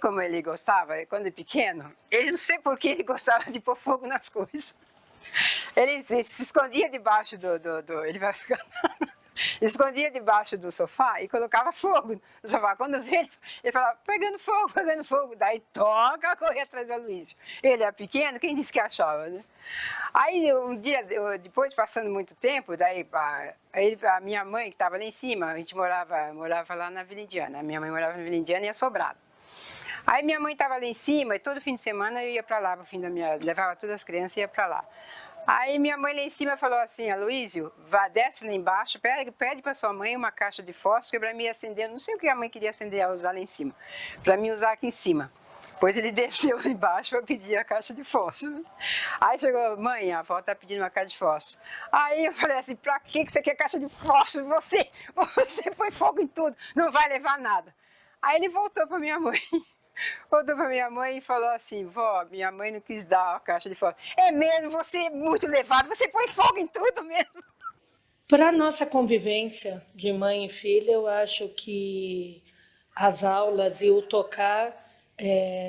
como ele gostava, quando pequeno, ele não sei por que ele gostava de pôr fogo nas coisas. Ele se escondia debaixo ele vai ficar escondia debaixo do sofá e colocava fogo no sofá. Quando veio, ele falava, pegando fogo. Daí toca, correr atrás do Aloysio. Ele era pequeno, quem disse que achava, né? Aí um dia, depois passando muito tempo, daí a minha mãe que estava lá em cima, a gente morava lá na Vila Indiana. A minha mãe morava na Vila Indiana e ia Sobrado. Aí minha mãe estava lá em cima e todo fim de semana eu ia para lá, levava todas as crianças e ia para lá. Aí minha mãe lá em cima falou assim, Aloysio, desce lá embaixo, pede para sua mãe uma caixa de fósforo para mim acender, não sei o que a mãe queria acender, usar lá em cima, para mim usar aqui em cima. Depois ele desceu lá embaixo para pedir a caixa de fósforo. Aí chegou, mãe, a avó está pedindo uma caixa de fósforo. Aí eu falei assim, para que você quer caixa de fósforo? Você põe fogo em tudo, não vai levar nada. Aí ele voltou para minha mãe. Voltou para minha mãe e falou assim, vó, minha mãe não quis dar a caixa de fósforo. É mesmo, você é muito levado, você põe fogo em tudo mesmo. Para a nossa convivência de mãe e filha, eu acho que as aulas e o tocar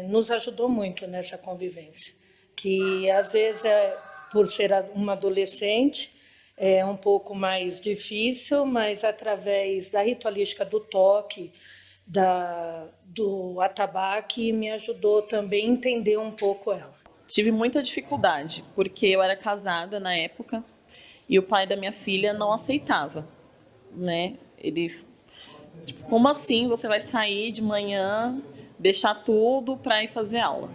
nos ajudou muito nessa convivência. Que às vezes, por ser uma adolescente, é um pouco mais difícil, mas através da ritualística do toque, do atabaque, me ajudou também a entender um pouco ela. Tive muita dificuldade, porque eu era casada na época e o pai da minha filha não aceitava, né? Ele, tipo, como assim você vai sair de manhã, deixar tudo para ir fazer aula?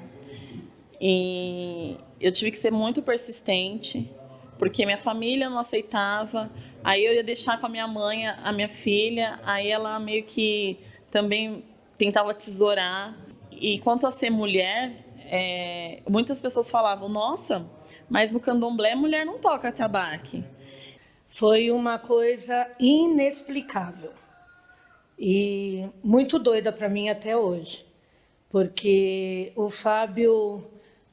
E eu tive que ser muito persistente, porque minha família não aceitava. Aí eu ia deixar com a minha mãe a minha filha, aí ela meio que também tentava tesourar. E quanto a ser mulher, muitas pessoas falavam, nossa, mas no candomblé mulher não toca atabaque. Foi uma coisa inexplicável e muito doida para mim até hoje, porque o Fábio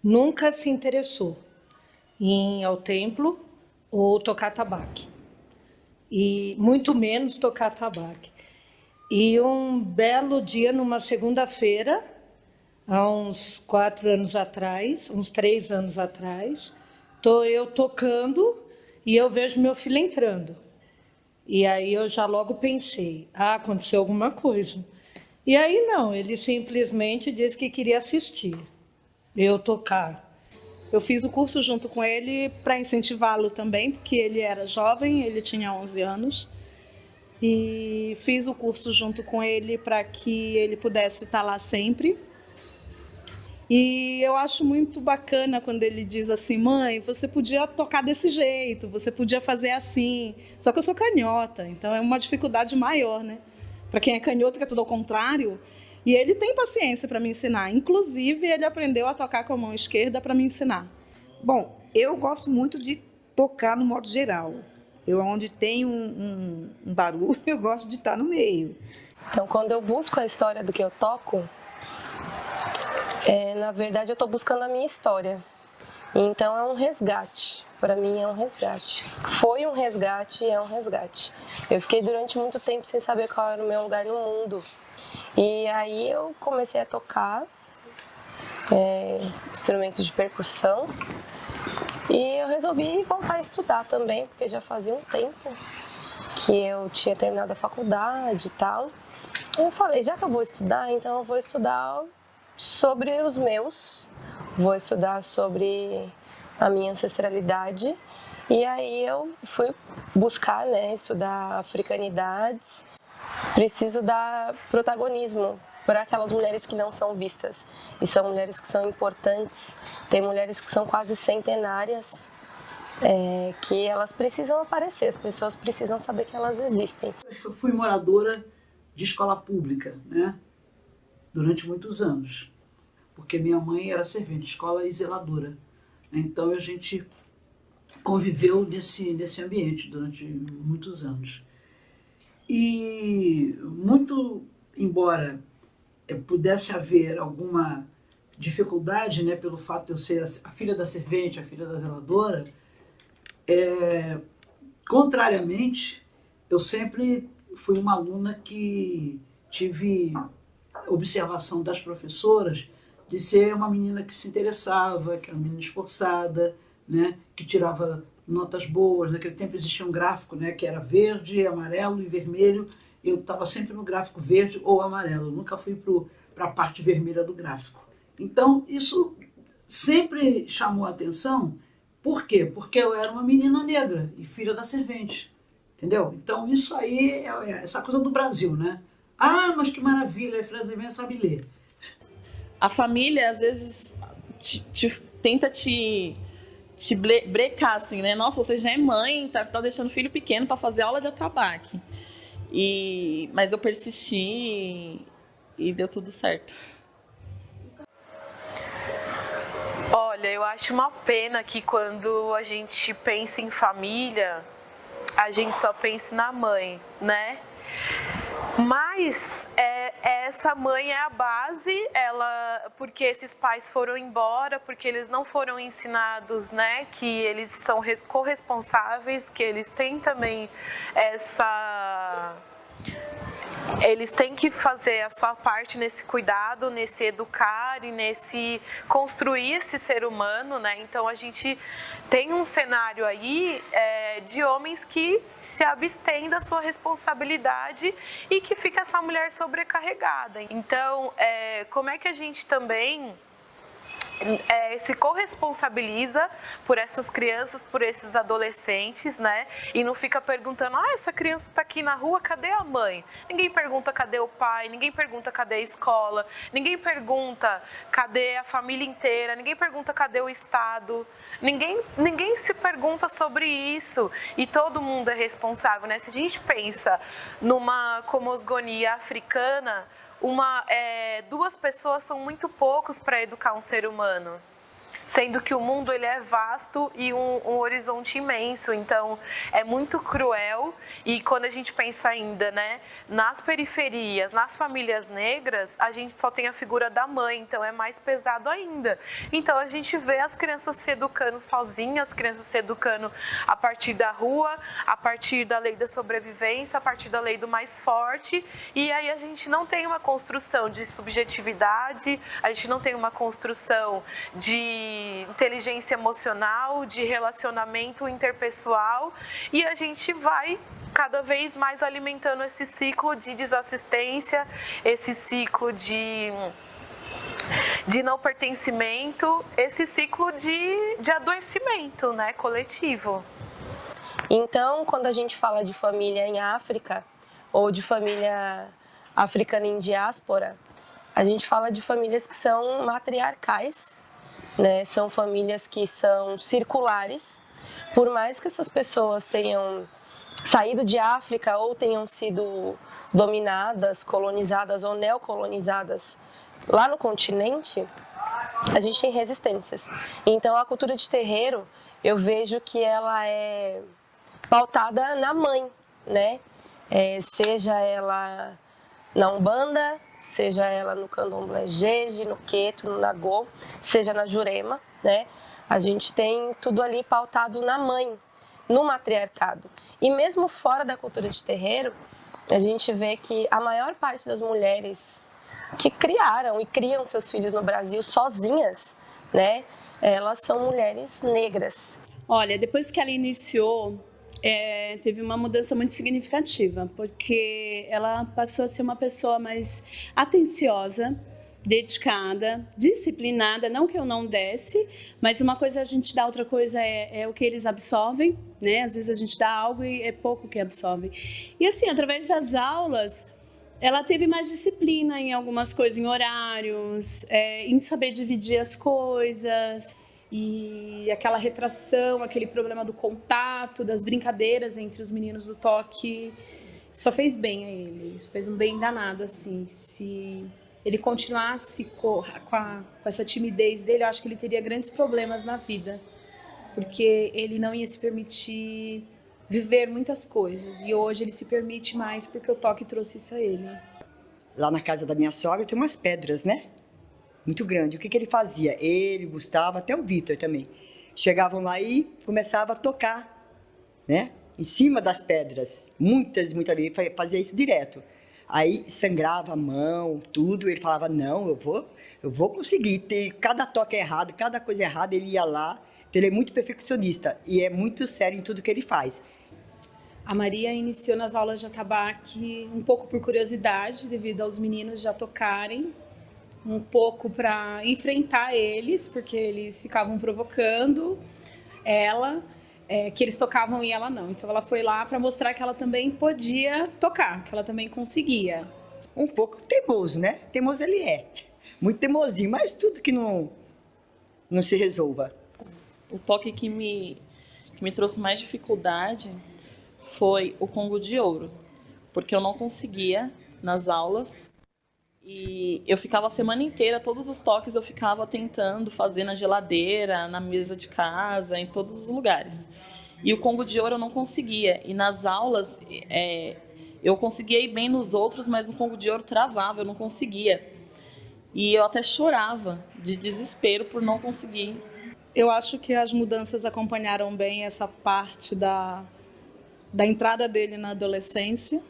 nunca se interessou em ir ao templo ou tocar atabaque, e muito menos tocar atabaque. E um belo dia, numa segunda-feira, há uns 4 anos atrás, uns 3 anos atrás, estou eu tocando e eu vejo meu filho entrando. E aí eu já logo pensei, aconteceu alguma coisa. E aí não, ele simplesmente disse que queria assistir, eu tocar. Eu fiz o curso junto com ele para incentivá-lo também, porque ele era jovem, ele tinha 11 anos. E fiz o curso junto com ele para que ele pudesse estar lá sempre. E eu acho muito bacana quando ele diz assim, mãe, você podia tocar desse jeito, você podia fazer assim. Só que eu sou canhota, então é uma dificuldade maior, né? Para quem é canhoto, que é tudo ao contrário. E ele tem paciência para me ensinar. Inclusive, ele aprendeu a tocar com a mão esquerda para me ensinar. Bom, eu gosto muito de tocar no modo geral. Eu, onde tem um barulho, eu gosto de estar no meio. Então, quando eu busco a história do que eu toco, na verdade, eu estou buscando a minha história. Então, é um resgate. Para mim, é um resgate. Foi um resgate e é um resgate. Eu fiquei durante muito tempo sem saber qual era o meu lugar no mundo. E aí, eu comecei a tocar instrumentos de percussão. E eu resolvi voltar a estudar também, porque já fazia um tempo que eu tinha terminado a faculdade e tal. Eu falei, já que eu vou estudar, então eu vou estudar sobre os meus, vou estudar sobre a minha ancestralidade. E aí eu fui buscar, estudar africanidades. Preciso dar protagonismo para aquelas mulheres que não são vistas. E são mulheres que são importantes. Tem mulheres que são quase centenárias, que elas precisam aparecer, as pessoas precisam saber que elas existem. Eu fui moradora de escola pública, né? Durante muitos anos, porque minha mãe era servente de escola e zeladora. Então a gente conviveu nesse ambiente durante muitos anos. E muito, embora pudesse haver alguma dificuldade, né, pelo fato de eu ser a filha da servente, a filha da zeladora, contrariamente, eu sempre fui uma aluna que tive observação das professoras de ser uma menina que se interessava, que era uma menina esforçada, né, que tirava notas boas. Naquele tempo existia um gráfico, né, que era verde, amarelo e vermelho. Eu estava sempre no gráfico verde ou amarelo, nunca fui para a parte vermelha do gráfico. Então, isso sempre chamou a atenção. Por quê? Porque eu era uma menina negra e filha da servente, entendeu? Então, isso aí é essa coisa do Brasil, né? Ah, mas que maravilha, a filha da servente sabe ler. A família, às vezes, tenta te brecar, assim, né? Nossa, você já é mãe, tá deixando o filho pequeno para fazer aula de atabaque. Mas eu persisti e deu tudo certo. Olha, eu acho uma pena que quando a gente pensa em família, a gente só pensa na mãe, né? Mas essa mãe é a base, porque esses pais foram embora, porque eles não foram ensinados, né, que eles são corresponsáveis, que eles têm também eles têm que fazer a sua parte nesse cuidado, nesse educar e nesse construir esse ser humano, né? Então a gente tem um cenário aí de homens que se abstêm da sua responsabilidade e que fica essa mulher sobrecarregada. Então, como é que a gente também se corresponsabiliza por essas crianças, por esses adolescentes, né? E não fica perguntando, essa criança tá aqui na rua, cadê a mãe? Ninguém pergunta cadê o pai, ninguém pergunta cadê a escola, ninguém pergunta cadê a família inteira, ninguém pergunta cadê o Estado, ninguém se pergunta sobre isso e todo mundo é responsável, né? Se a gente pensa numa cosmogonia africana, duas pessoas são muito poucos para educar um ser humano, sendo que o mundo ele é vasto e um horizonte imenso, então é muito cruel. E quando a gente pensa ainda, né, nas periferias, nas famílias negras, a gente só tem a figura da mãe, então é mais pesado ainda. Então a gente vê as crianças se educando sozinhas, as crianças se educando a partir da rua, a partir da lei da sobrevivência, a partir da lei do mais forte, e aí a gente não tem uma construção de subjetividade, a gente não tem uma construção de inteligência emocional, de relacionamento interpessoal, e a gente vai cada vez mais alimentando esse ciclo de desassistência, esse ciclo de não pertencimento, esse ciclo de adoecimento, né, coletivo. Então, quando a gente fala de família em África ou de família africana em diáspora, a gente fala de famílias que são matriarcais, né? São famílias que são circulares. Por mais que essas pessoas tenham saído de África ou tenham sido dominadas, colonizadas ou neocolonizadas lá no continente, a gente tem resistências. Então a cultura de terreiro, eu vejo que ela é pautada na mãe, né? Seja ela na Umbanda, seja ela no Candomblé Jeje, no Queto, no Nagô, seja na Jurema, né? A gente tem tudo ali pautado na mãe, no matriarcado. E mesmo fora da cultura de terreiro, a gente vê que a maior parte das mulheres que criaram e criam seus filhos no Brasil sozinhas, né? Elas são mulheres negras. Olha, depois que ela iniciou, teve uma mudança muito significativa, porque ela passou a ser uma pessoa mais atenciosa, dedicada, disciplinada, não que eu não desse, mas uma coisa a gente dá, outra coisa é o que eles absorvem, né? Às vezes a gente dá algo e é pouco que absorvem. E assim, através das aulas, ela teve mais disciplina em algumas coisas, em horários, em saber dividir as coisas. E aquela retração, aquele problema do contato, das brincadeiras entre os meninos do toque, só fez bem a ele. Isso fez um bem danado, assim. Se ele continuasse com essa timidez dele, eu acho que ele teria grandes problemas na vida. Porque ele não ia se permitir viver muitas coisas. E hoje ele se permite mais porque o toque trouxe isso a ele. Lá na casa da minha sogra tem umas pedras, né? Muito grande. O que ele fazia? Ele, Gustavo, até o Vitor também. Chegavam lá e começavam a tocar, né? Em cima das pedras. Muitas vezes. Fazia isso direto. Aí sangrava a mão, tudo. Ele falava, não, eu vou conseguir. Cada toque errado, cada coisa errada, ele ia lá. Então, ele é muito perfeccionista e é muito sério em tudo que ele faz. A Maria iniciou nas aulas de atabaque um pouco por curiosidade, devido aos meninos já tocarem, um pouco para enfrentar eles, porque eles ficavam provocando ela, que eles tocavam e ela não. Então ela foi lá para mostrar que ela também podia tocar, que ela também conseguia. Um pouco teimoso, né? Teimoso ele é. Muito teimosinho, mas tudo que não se resolva. O toque que me trouxe mais dificuldade foi o Congo de Ouro, porque eu não conseguia nas aulas e eu ficava a semana inteira, todos os toques eu ficava tentando fazer na geladeira, na mesa de casa, em todos os lugares. E o Congo de Ouro eu não conseguia, e nas aulas eu conseguia ir bem nos outros, mas no Congo de Ouro travava, eu não conseguia. E eu até chorava de desespero por não conseguir. Eu acho que as mudanças acompanharam bem essa parte da entrada dele na adolescência.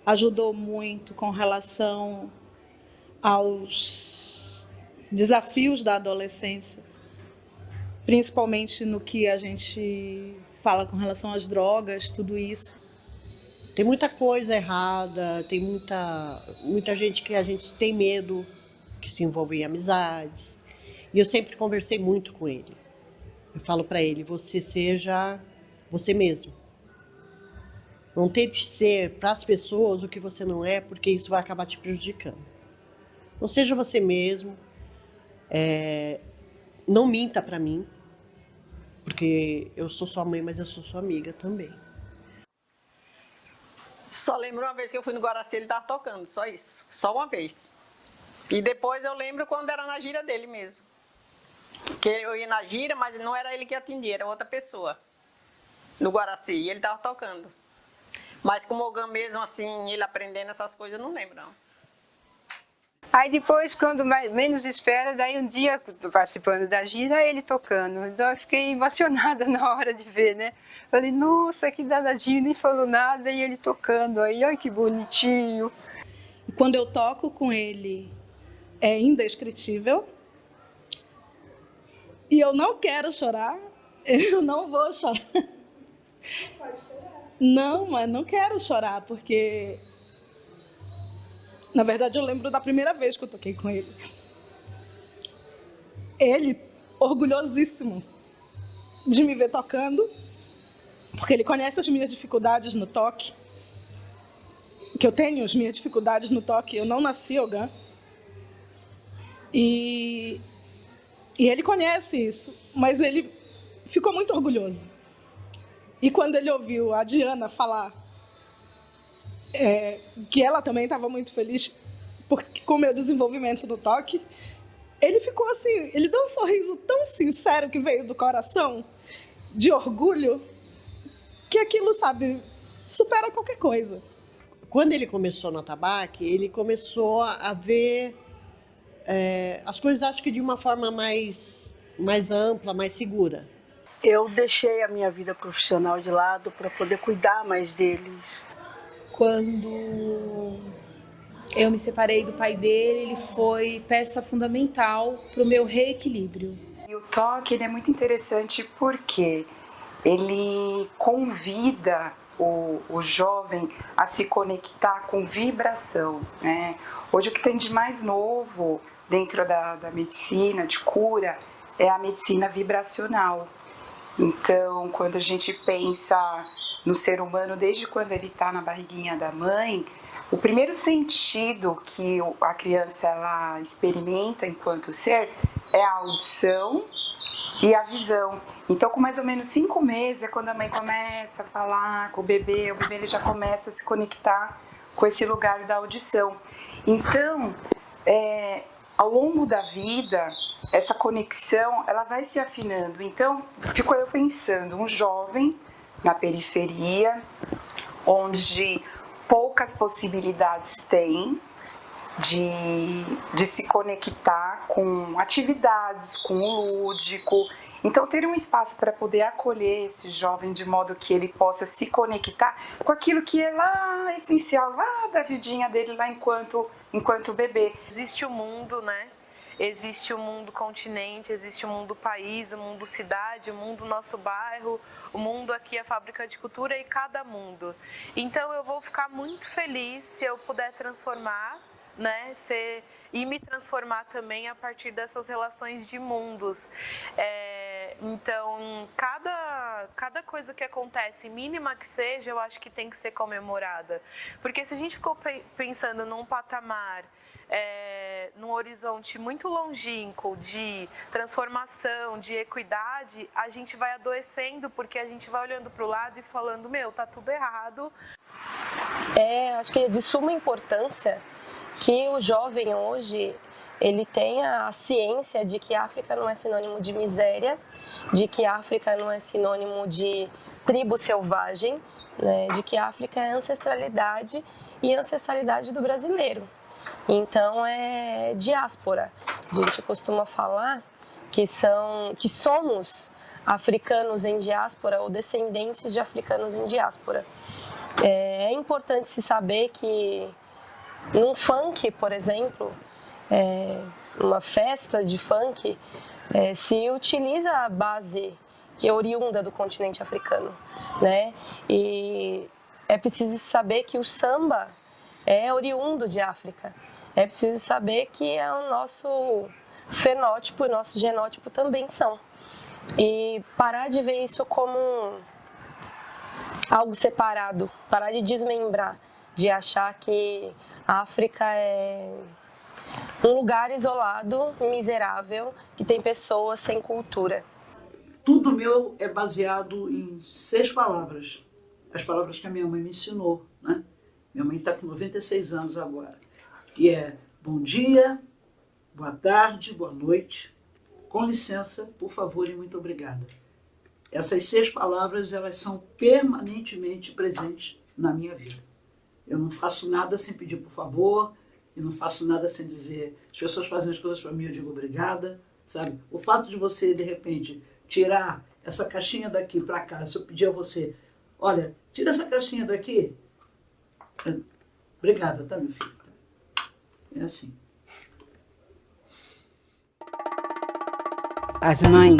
Ajudou muito com relação aos desafios da adolescência, principalmente no que a gente fala com relação às drogas, tudo isso. Tem muita coisa errada, tem muita gente que a gente tem medo, que se envolve em amizades. E eu sempre conversei muito com ele. Eu falo para ele, você seja você mesmo. Não tente ser para as pessoas o que você não é, porque isso vai acabar te prejudicando. Não seja você mesmo. Não minta para mim, porque eu sou sua mãe, mas eu sou sua amiga também. Só lembro uma vez que eu fui no Guaraci, ele estava tocando, só isso. Só uma vez. E depois eu lembro quando era na gira dele mesmo. Porque eu ia na gira, mas não era ele que atendia, era outra pessoa. No Guaraci, e ele estava tocando. Mas com o Mogan mesmo, assim, ele aprendendo essas coisas, eu não lembro, não. Aí depois, quando menos espera, daí um dia, participando da gira, ele tocando. Então eu fiquei emocionada na hora de ver, né? Falei, nossa, que danadinho, nem falou nada, e ele tocando aí, olha que bonitinho. E quando eu toco com ele, é indescritível. E eu não quero chorar, eu não vou chorar. Pode chorar. Não, mas não quero chorar, porque... Na verdade, eu lembro da primeira vez que eu toquei com ele. Ele, orgulhosíssimo de me ver tocando, porque ele conhece as minhas dificuldades no toque, que eu tenho as minhas dificuldades no toque, eu não nasci Ogã. E ele conhece isso, mas ele ficou muito orgulhoso. E quando ele ouviu a Diana falar que ela também estava muito feliz com o meu desenvolvimento no toque, ele ficou assim, ele deu um sorriso tão sincero que veio do coração, de orgulho, que aquilo, sabe, supera qualquer coisa. Quando ele começou no atabaque, ele começou a ver as coisas, acho que de uma forma mais ampla, mais segura. Eu deixei a minha vida profissional de lado para poder cuidar mais deles. Quando eu me separei do pai dele, ele foi peça fundamental para o meu reequilíbrio. E o toque ele é muito interessante porque ele convida o jovem a se conectar com vibração, né? Hoje o que tem de mais novo dentro da medicina de cura é a medicina vibracional. Então, quando a gente pensa no ser humano, desde quando ele está na barriguinha da mãe, o primeiro sentido que a criança ela experimenta enquanto ser é a audição e a visão. Então, com mais ou menos 5 meses é quando a mãe começa a falar com o bebê ele já começa a se conectar com esse lugar da audição. Então, ao longo da vida, essa conexão ela vai se afinando. Então, fico eu pensando, um jovem na periferia, onde poucas possibilidades tem de se conectar com atividades, com o lúdico. Então, ter um espaço para poder acolher esse jovem de modo que ele possa se conectar com aquilo que é lá essencial, lá da vidinha dele, lá enquanto bebê. Existe o mundo, né? Existe o mundo continente, existe o mundo país, o mundo cidade, o mundo nosso bairro, o mundo aqui, a fábrica de cultura e cada mundo. Então eu vou ficar muito feliz se eu puder transformar, né, e me transformar também a partir dessas relações de mundos. Então, cada coisa que acontece, mínima que seja, eu acho que tem que ser comemorada. Porque se a gente ficou pensando num patamar, num horizonte muito longínquo de transformação, de equidade, a gente vai adoecendo porque a gente vai olhando para o lado e falando, tá tudo errado. Acho que é de suma importância que o jovem hoje ele tenha a ciência de que a África não é sinônimo de miséria, de que a África não é sinônimo de tribo selvagem, né, de que a África é ancestralidade e ancestralidade do brasileiro. Então é diáspora. A gente costuma falar que somos africanos em diáspora ou descendentes de africanos em diáspora. É importante se saber que num funk, por exemplo, uma festa de funk, se utiliza a base que é oriunda do continente africano, né? E é preciso saber que o samba é oriundo de África. É preciso saber que o nosso fenótipo e nosso genótipo também são. E parar de ver isso como algo separado, parar de desmembrar, de achar que a África é um lugar isolado, miserável, que tem pessoas sem cultura. Tudo meu é baseado em 6 palavras. As palavras que a minha mãe me ensinou, né? Minha mãe está com 96 anos agora. Que é bom dia, boa tarde, boa noite, com licença, por favor e muito obrigada. Essas 6 palavras, elas são permanentemente presentes na minha vida. Eu não faço nada sem pedir por favor, eu não faço nada sem dizer, as pessoas fazem as coisas para mim, eu digo obrigada, sabe? O fato de você, de repente, tirar essa caixinha daqui para cá, se eu pedir a você, olha, tira essa caixinha daqui, obrigada, tá, meu filho? É assim. As mães